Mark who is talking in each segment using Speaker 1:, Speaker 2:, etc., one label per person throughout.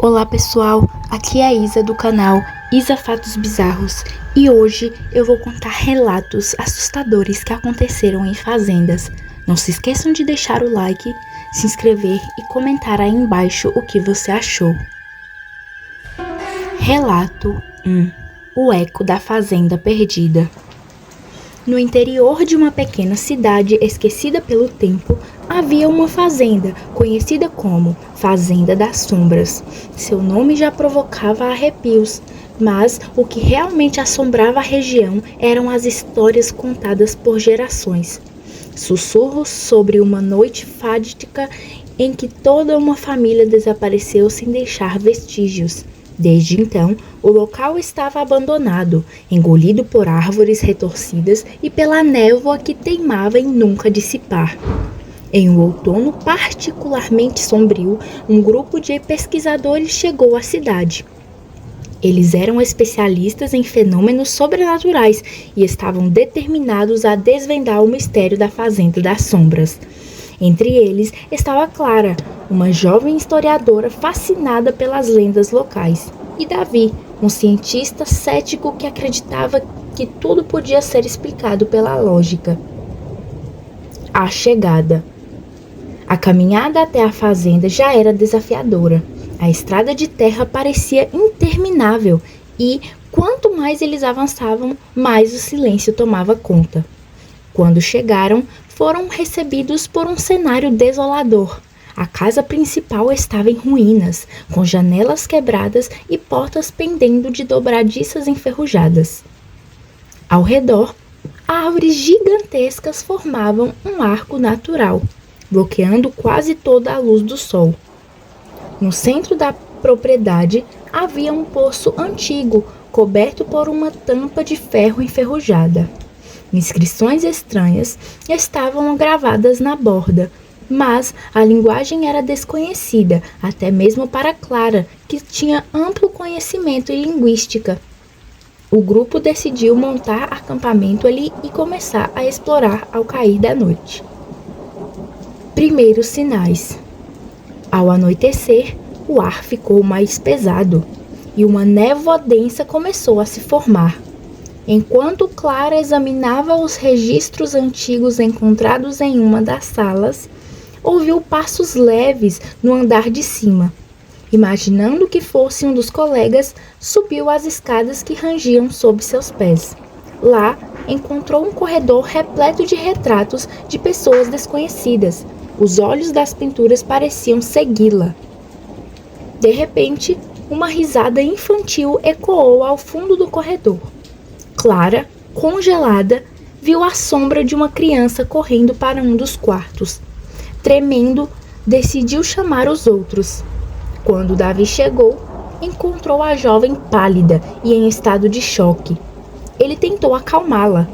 Speaker 1: Olá pessoal, aqui é a Isa do canal Isa Fatos Bizarros e hoje eu vou contar relatos assustadores que aconteceram em fazendas. Não se esqueçam de deixar o like, se inscrever e comentar aí embaixo o que você achou. Relato 1: O eco da fazenda perdida. No interior de uma pequena cidade esquecida pelo tempo, havia uma fazenda, conhecida como Fazenda das Sombras. Seu nome já provocava arrepios, mas o que realmente assombrava a região eram as histórias contadas por gerações. Sussurros sobre uma noite fatídica em que toda uma família desapareceu sem deixar vestígios. Desde então, o local estava abandonado, engolido por árvores retorcidas e pela névoa que teimava em nunca dissipar. Em um outono particularmente sombrio, um grupo de pesquisadores chegou à cidade. Eles eram especialistas em fenômenos sobrenaturais e estavam determinados a desvendar o mistério da Fazenda das Sombras. Entre eles estava Clara, uma jovem historiadora fascinada pelas lendas locais, e Davi, um cientista cético que acreditava que tudo podia ser explicado pela lógica. A chegada. A caminhada até a fazenda já era desafiadora. A estrada de terra parecia interminável e, quanto mais eles avançavam, mais o silêncio tomava conta. Quando chegaram, foram recebidos por um cenário desolador. A casa principal estava em ruínas, com janelas quebradas e portas pendendo de dobradiças enferrujadas. Ao redor, árvores gigantescas formavam um arco natural, bloqueando quase toda a luz do sol. No centro da propriedade havia um poço antigo, coberto por uma tampa de ferro enferrujada. Inscrições estranhas estavam gravadas na borda, mas a linguagem era desconhecida, até mesmo para Clara, que tinha amplo conhecimento em linguística. O grupo decidiu montar acampamento ali e começar a explorar ao cair da noite. Primeiros sinais. Ao anoitecer, o ar ficou mais pesado e uma névoa densa começou a se formar. Enquanto Clara examinava os registros antigos encontrados em uma das salas, ouviu passos leves no andar de cima. Imaginando que fosse um dos colegas, subiu as escadas que rangiam sob seus pés. Lá, encontrou um corredor repleto de retratos de pessoas desconhecidas. Os olhos das pinturas pareciam segui-la. De repente, uma risada infantil ecoou ao fundo do corredor. Clara, congelada, viu a sombra de uma criança correndo para um dos quartos. Tremendo, decidiu chamar os outros. Quando Davi chegou, encontrou a jovem pálida e em estado de choque. Ele tentou acalmá-la,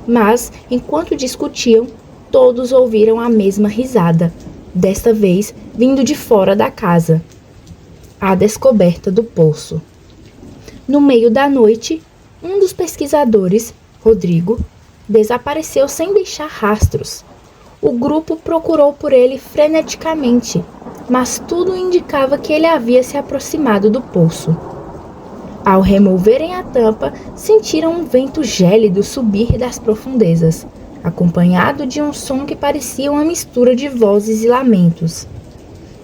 Speaker 1: mas, enquanto discutiam, todos ouviram a mesma risada, desta vez vindo de fora da casa. A descoberta do poço. No meio da noite, um dos pesquisadores, Rodrigo, desapareceu sem deixar rastros. O grupo procurou por ele freneticamente, mas tudo indicava que ele havia se aproximado do poço. Ao removerem a tampa, sentiram um vento gélido subir das profundezas, acompanhado de um som que parecia uma mistura de vozes e lamentos.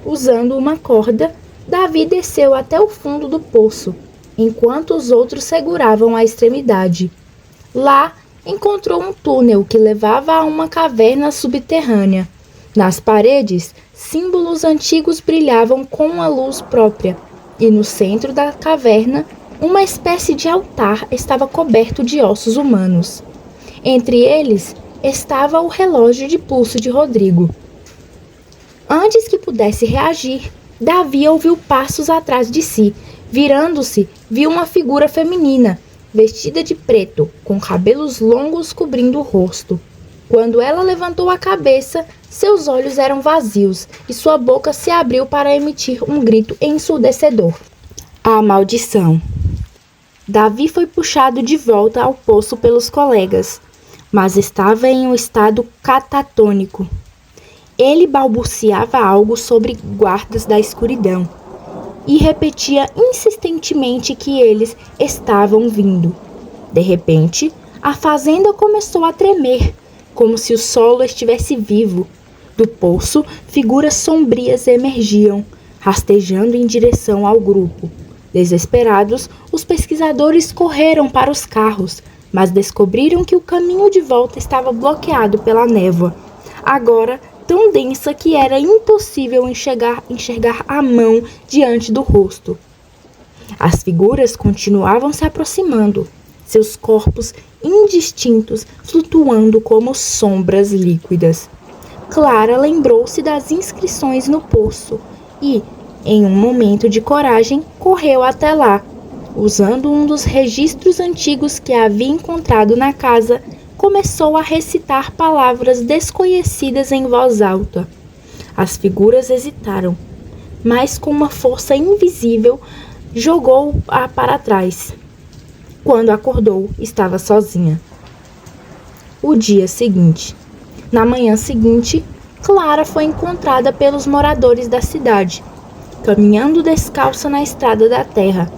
Speaker 1: Usando uma corda, Davi desceu até o fundo do poço, enquanto os outros seguravam a extremidade. Lá, encontrou um túnel que levava a uma caverna subterrânea. Nas paredes, símbolos antigos brilhavam com uma luz própria, e no centro da caverna, uma espécie de altar estava coberto de ossos humanos. Entre eles, estava o relógio de pulso de Rodrigo. Antes que pudesse reagir, Davi ouviu passos atrás de si. Virando-se, viu uma figura feminina, vestida de preto, com cabelos longos cobrindo o rosto. Quando ela levantou a cabeça, seus olhos eram vazios e sua boca se abriu para emitir um grito ensurdecedor. A maldição. Davi foi puxado de volta ao poço pelos colegas, mas estava em um estado catatônico. Ele balbuciava algo sobre guardas da escuridão. e repetia insistentemente que eles estavam vindo. De repente, a fazenda começou a tremer, como se o solo estivesse vivo. Do poço, figuras sombrias emergiam, rastejando em direção ao grupo. Desesperados, os pesquisadores correram para os carros, mas descobriram que o caminho de volta estava bloqueado pela névoa, agora tão densa que era impossível enxergar a mão diante do rosto. As figuras continuavam se aproximando, seus corpos indistintos flutuando como sombras líquidas. Clara lembrou-se das inscrições no poço e, em um momento de coragem, correu até lá. Usando um dos registros antigos que havia encontrado na casa, começou a recitar palavras desconhecidas em voz alta. As figuras hesitaram, mas com uma força invisível jogou-a para trás. Quando acordou, estava sozinha. O dia seguinte. Na manhã seguinte, Clara foi encontrada pelos moradores da cidade, caminhando descalça na estrada da terra.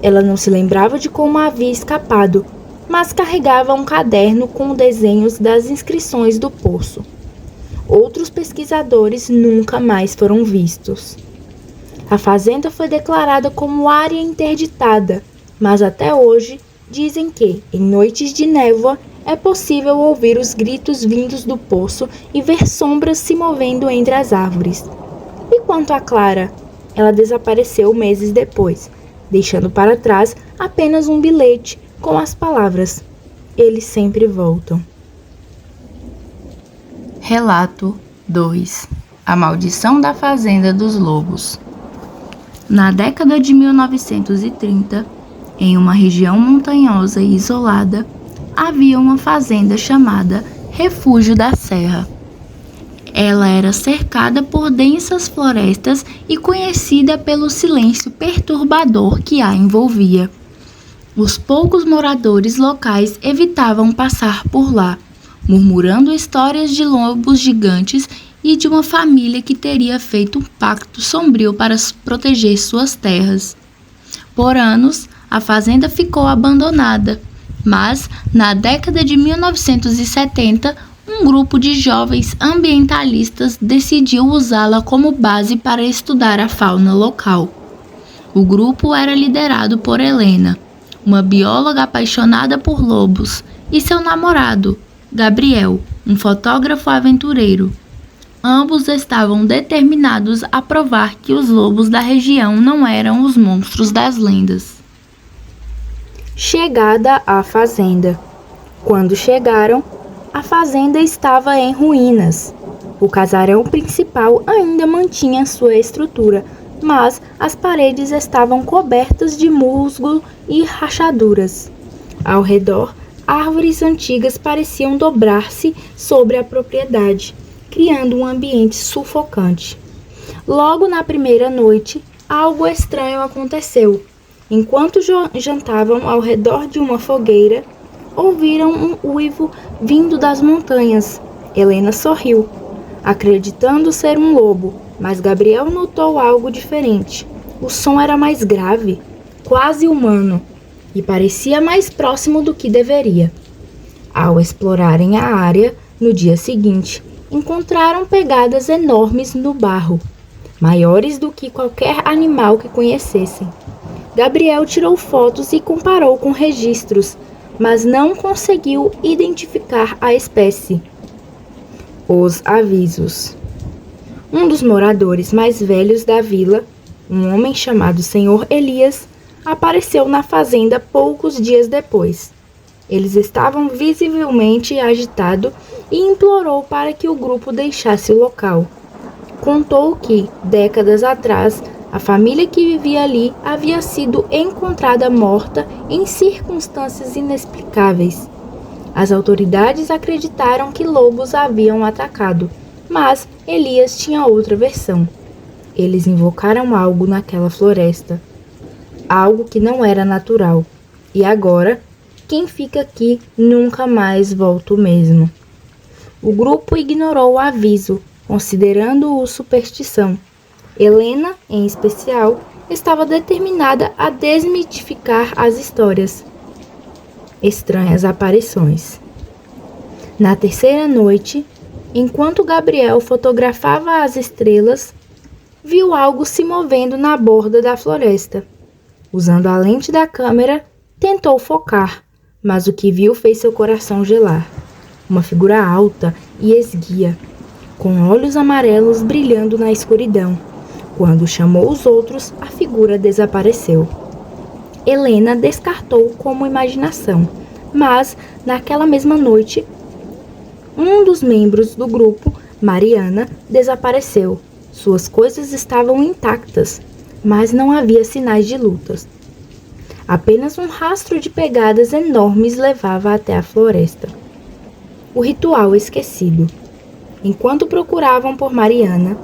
Speaker 1: Ela não se lembrava de como havia escapado, mas carregava um caderno com desenhos das inscrições do poço. Outros pesquisadores nunca mais foram vistos. A fazenda foi declarada como área interditada, mas até hoje dizem que, em noites de névoa, é possível ouvir os gritos vindos do poço e ver sombras se movendo entre as árvores. E quanto a Clara? Ela desapareceu meses depois, deixando para trás apenas um bilhete com as palavras: "Eles sempre voltam".
Speaker 2: Relato 2. A maldição da Fazenda dos Lobos. Na década de 1930, em uma região montanhosa e isolada, havia uma fazenda chamada Refúgio da Serra. Ela era cercada por densas florestas e conhecida pelo silêncio perturbador que a envolvia. Os poucos moradores locais evitavam passar por lá, murmurando histórias de lobos gigantes e de uma família que teria feito um pacto sombrio para proteger suas terras. Por anos, a fazenda ficou abandonada, mas, na década de 1970, um grupo de jovens ambientalistas decidiu usá-la como base para estudar a fauna local. O grupo era liderado por Helena, uma bióloga apaixonada por lobos, e seu namorado, Gabriel, um fotógrafo aventureiro. Ambos estavam determinados a provar que os lobos da região não eram os monstros das lendas.
Speaker 1: Chegada à fazenda. Quando chegaram, a fazenda estava em ruínas. O casarão principal ainda mantinha sua estrutura, mas as paredes estavam cobertas de musgo e rachaduras. Ao redor, árvores antigas pareciam dobrar-se sobre a propriedade, criando um ambiente sufocante. Logo na primeira noite, algo estranho aconteceu. Enquanto jantavam ao redor de uma fogueira, ouviram um uivo vindo das montanhas. Helena sorriu, acreditando ser um lobo, mas Gabriel notou algo diferente. O som era mais grave, quase humano, e parecia mais próximo do que deveria. Ao explorarem a área, no dia seguinte, encontraram pegadas enormes no barro, maiores do que qualquer animal que conhecessem. Gabriel tirou fotos e comparou com registros, mas não conseguiu identificar a espécie. Os avisos. Um dos moradores mais velhos da vila, um homem chamado Senhor Elias, apareceu na fazenda poucos dias depois. Eles estavam visivelmente agitados e implorou para que o grupo deixasse o local. Contou que, décadas atrás, a família que vivia ali havia sido encontrada morta em circunstâncias inexplicáveis. As autoridades acreditaram que lobos haviam atacado, mas Elias tinha outra versão. Eles invocaram algo naquela floresta, algo que não era natural. E agora, quem fica aqui nunca mais volta mesmo. O grupo ignorou o aviso, considerando-o superstição. Helena, em especial, estava determinada a desmitificar as histórias. Estranhas aparições. Na terceira noite, enquanto Gabriel fotografava as estrelas, viu algo se movendo na borda da floresta. Usando a lente da câmera, tentou focar, mas o que viu fez seu coração gelar. Uma figura alta e esguia, com olhos amarelos brilhando na escuridão. Quando chamou os outros, a figura desapareceu. Helena descartou como imaginação, mas, naquela mesma noite, um dos membros do grupo, Mariana, desapareceu. Suas coisas estavam intactas, mas não havia sinais de lutas. Apenas um rastro de pegadas enormes levava até a floresta. O ritual esquecido. Enquanto procuravam por Mariana,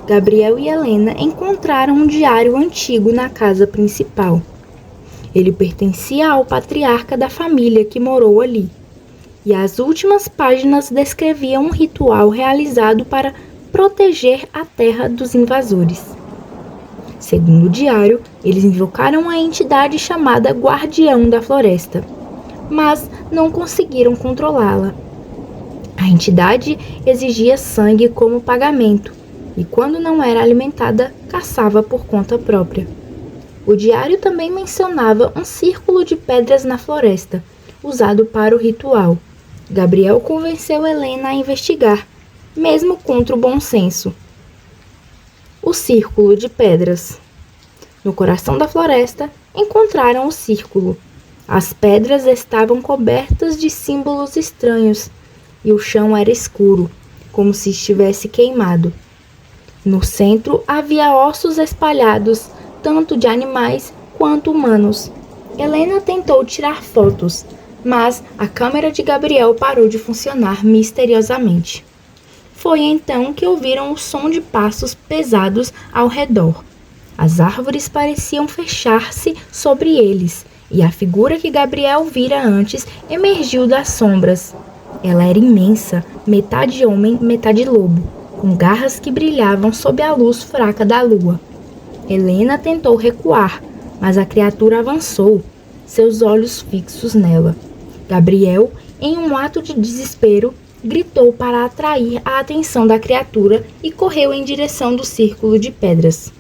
Speaker 1: Gabriel e Helena encontraram um diário antigo na casa principal. Ele pertencia ao patriarca da família que morou ali, e as últimas páginas descreviam um ritual realizado para proteger a terra dos invasores. Segundo o diário, eles invocaram a entidade chamada Guardião da Floresta, mas não conseguiram controlá-la. A entidade exigia sangue como pagamento e, quando não era alimentada, caçava por conta própria. O diário também mencionava um círculo de pedras na floresta, usado para o ritual. Gabriel convenceu Helena a investigar, mesmo contra o bom senso. O círculo de pedras. No coração da floresta, encontraram o círculo. As pedras estavam cobertas de símbolos estranhos e o chão era escuro, como se estivesse queimado. No centro havia ossos espalhados, tanto de animais quanto humanos. Helena tentou tirar fotos, mas a câmera de Gabriel parou de funcionar misteriosamente. Foi então que ouviram o som de passos pesados ao redor. As árvores pareciam fechar-se sobre eles, e a figura que Gabriel vira antes emergiu das sombras. Ela era imensa, metade homem, metade lobo, com garras que brilhavam sob a luz fraca da lua. Helena tentou recuar, mas a criatura avançou, seus olhos fixos nela. Gabriel, em um ato de desespero, gritou para atrair a atenção da criatura e correu em direção do círculo de pedras.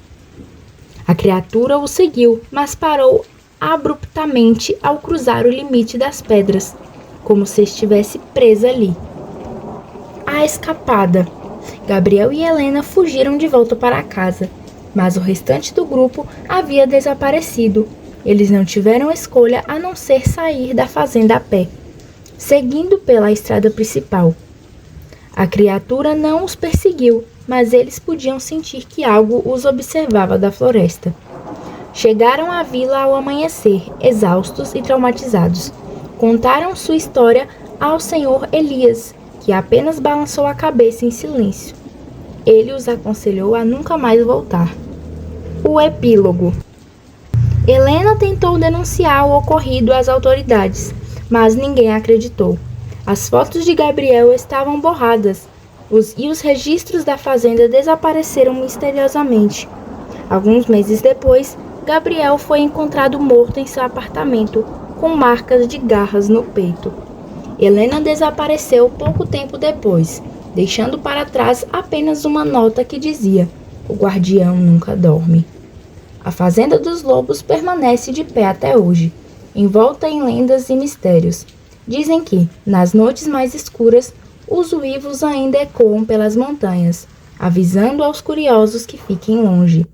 Speaker 1: A criatura o seguiu, mas parou abruptamente ao cruzar o limite das pedras, como se estivesse presa ali. A escapada. Gabriel e Helena fugiram de volta para casa, mas o restante do grupo havia desaparecido. Eles não tiveram escolha a não ser sair da fazenda a pé, seguindo pela estrada principal. A criatura não os perseguiu, mas eles podiam sentir que algo os observava da floresta. Chegaram à vila ao amanhecer, exaustos e traumatizados. Contaram sua história ao senhor Elias, que apenas balançou a cabeça em silêncio. Ele os aconselhou a nunca mais voltar. O epílogo. Helena tentou denunciar o ocorrido às autoridades, mas ninguém acreditou. As fotos de Gabriel estavam borradas, e os registros da fazenda desapareceram misteriosamente. Alguns meses depois, Gabriel foi encontrado morto em seu apartamento, com marcas de garras no peito. Helena desapareceu pouco tempo depois, deixando para trás apenas uma nota que dizia: "O guardião nunca dorme". A Fazenda dos Lobos permanece de pé até hoje, envolta em lendas e mistérios. Dizem que, nas noites mais escuras, os uivos ainda ecoam pelas montanhas, avisando aos curiosos que fiquem longe.